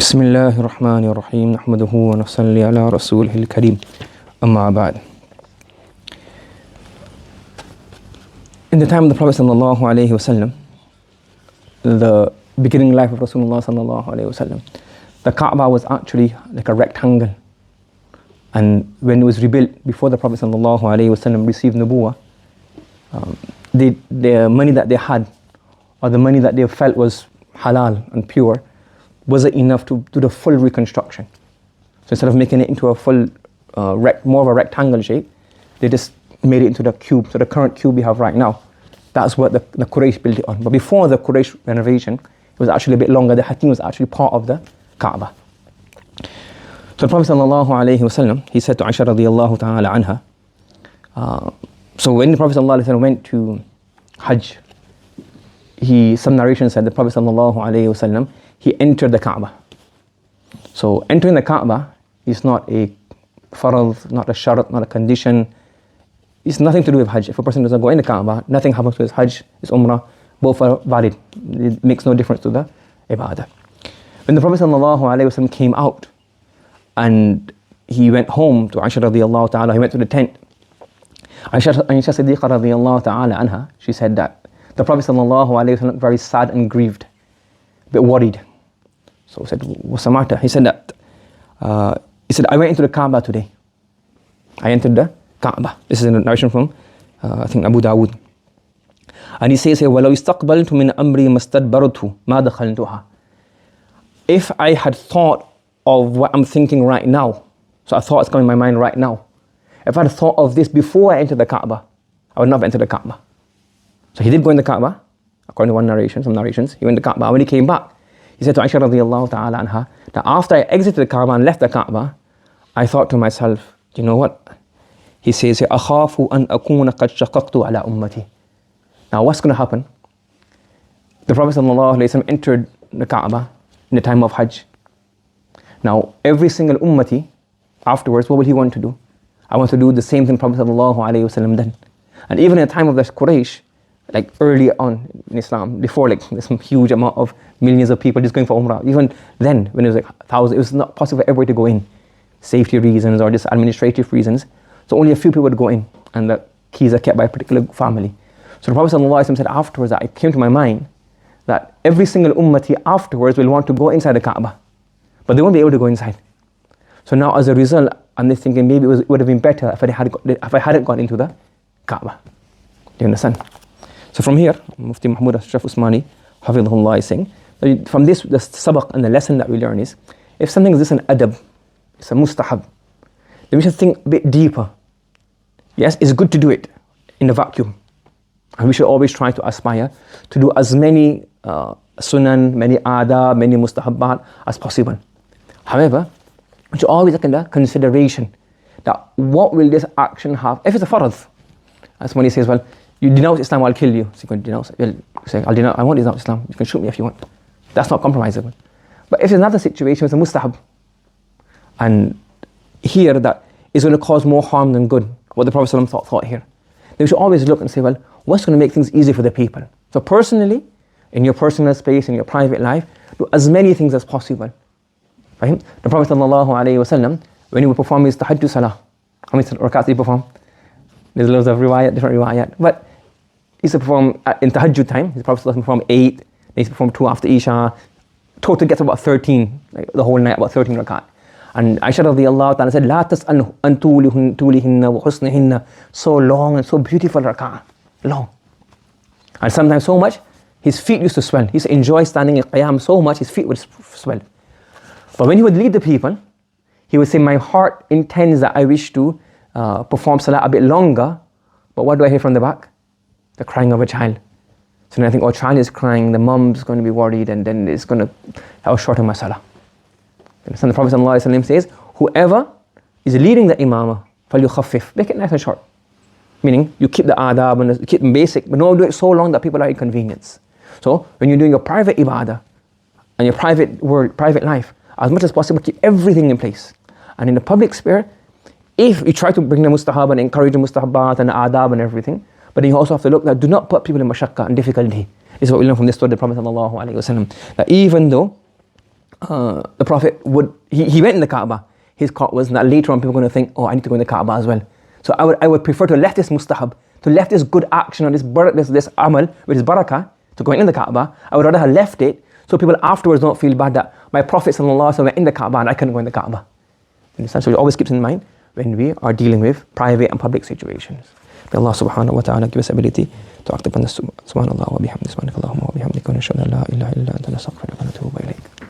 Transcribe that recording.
بسم الله الرحمن الرحيم نحمده ونصلي على رسوله الكريم أما بعد. In the time of the Prophet sallallahu alaihi wasallam, the beginning life of Rasulullah sallallahu alaihi wasallam, the Kaaba was actually like a rectangle, and when it was rebuilt before the Prophet sallallahu alaihi wasallam received nubuwah, the money that they had, or the money that they felt was halal and pure, wasn't enough to do the full reconstruction. So instead of making it into a full, more of a rectangle shape, they just made it into the cube. So the current cube we have right now, that's what the Quraysh built it on. But before the Quraysh renovation, it was actually a bit longer. The Hatim was actually part of the Kaaba. So the Prophet sallallahu alaihi wasallam, he said to Aisha radiyallahu ta'ala anha, so when the Prophet sallallahu alaihi wasallam went to Hajj, some narration said the Prophet sallallahu alaihi wasallam, he entered the Kaaba. So entering the Kaaba is not a farad, not a sharat, not a condition. It's nothing to do with Hajj. If a person doesn't go in the Kaaba, nothing happens to his Hajj, his Umrah, both are valid. It makes no difference to the Ibadah. When the Prophet ﷺ came out and he went home to Aisha radiyallahu ta'ala, he went to the tent. Aisha Siddiqa radiyallahu ta'ala anha, she said that the Prophet ﷺ looked very sad and grieved, a bit worried. So I said, what's the matter? He said that, I went into the Kaaba today. I entered the Kaaba. This is a narration from, I think, Abu Dawood. And he says here, وَلَوْ اسْتَقْبَلْتُ مِنْ أَمْرِي مَسْتَدْبَرْتُ مَا دَخَلْتُهَا. If I had thought of what I'm thinking right now, so I thought it's coming in my mind right now, if I had thought of this before I entered the Kaaba, I would not have entered the Kaaba. So he did go in the Kaaba, according to one narration, some narrations. He went to the Kaaba. When he came back, he said to Aisha radiyallahu ta'ala anha, that after I exited the Kaaba and left the Kaaba, I thought to myself, do you know what? He says, أَخَافُ أَنْ أَكُونَ قَدْ شَقَقْتُ عَلَى أُمَّتِي. Now what's going to happen? The Prophet sallallahu alaihi wasallam entered the Kaaba in the time of Hajj. Now every single ummati, afterwards, what will he want to do? I want to do the same thing Prophet sallallahu alaihi wasallam done. And even in the time of the Quraysh, like early on in Islam, before like this huge amount of millions of people just going for Umrah, even then when it was like thousands, it was not possible for everybody to go in. Safety reasons or just administrative reasons. So only a few people would go in, and the keys are kept by a particular family. So the Prophet ﷺ said afterwards that it came to my mind that every single ummati afterwards will want to go inside the Kaaba, but they won't be able to go inside. So now as a result, I'm just thinking maybe it would have been better if I hadn't gone into the Kaaba. Do you understand? So from here, Mufti Mahmud Ashraf Usmani, Hafidhullah, is saying, from this, the sabaq and the lesson that we learn is, if something is just an adab, it's a mustahab, then we should think a bit deeper. Yes, it's good to do it in a vacuum. And we should always try to aspire to do as many sunan, many adab, many mustahabbat as possible. However, we should always look at the consideration that what will this action have, if it's a farad. As when he says, well, you denounce Islam, I'll kill you. So you can denounce it. Well, say, I won't denounce Islam. You can shoot me if you want. That's not compromisable. But if it's another situation, it's a mustahab. And here that is going to cause more harm than good, what the Prophet ﷺ thought here. Then we should always look and say, well, what's going to make things easy for the people? So personally, in your personal space, in your private life, do as many things as possible. Right? The Prophet ﷺ, when he would perform his tahajjud salah, how many rakats did he perform? There's loads of riwayat, different riwayat. But he used to perform in tahajjud time, the Prophet performed 8, then he used to perform 2 after Isha. Total gets about 13, like the whole night, about 13 rakat. And Aisha radiyallahu ta'ala said, لا تسأل أن طولهن وحسنهن, so long and so beautiful rak'ah, long. And sometimes so much, his feet used to swell. He used to enjoy standing in qiyam so much, his feet would swell. But when he would lead the people, he would say, my heart intends that I wish to perform salah a bit longer, but what do I hear from the back? The crying of a child. So then I think, oh, child is crying, the mom's going to be worried, and then it's going to, I'll shorten my salah. So the Prophet ﷺ says, whoever is leading the imamah, فَلْيُخَفِّفْ, make it nice and short. Meaning, you keep the adab and keep them basic, but don't do it so long that people are inconvenienced. So, when you're doing your private ibadah, and your private world, private life, as much as possible, keep everything in place. And in the public sphere, if you try to bring the mustahab and encourage the mustahabat and the adab and everything, but then you also have to look that do not put people in mashaqqa and difficulty. This is what we learn from this story of the Prophet ﷺ, that even though the Prophet he went in the Kaaba. His caught was that later on people are going to think, oh, I need to go in the Kaaba as well. So I would prefer to left this mustahab, to left this good action or this amal, which is barakah, to going in the Kaaba. I would rather have left it so people afterwards don't feel bad that my Prophet sallallahu alaihi wasallam went in the Kaaba and I couldn't go in the Kaaba. Understand? So it always keeps in mind when we are dealing with private and public situations. May Allah subhanahu wa ta'ala give us ability to act upon this. Subhanallah wa bihamdihi, subhanakallahumma wa bihamdika, wa nashhadu an la ilaha illa anta, nastaghfiruka wa natubu ilayk.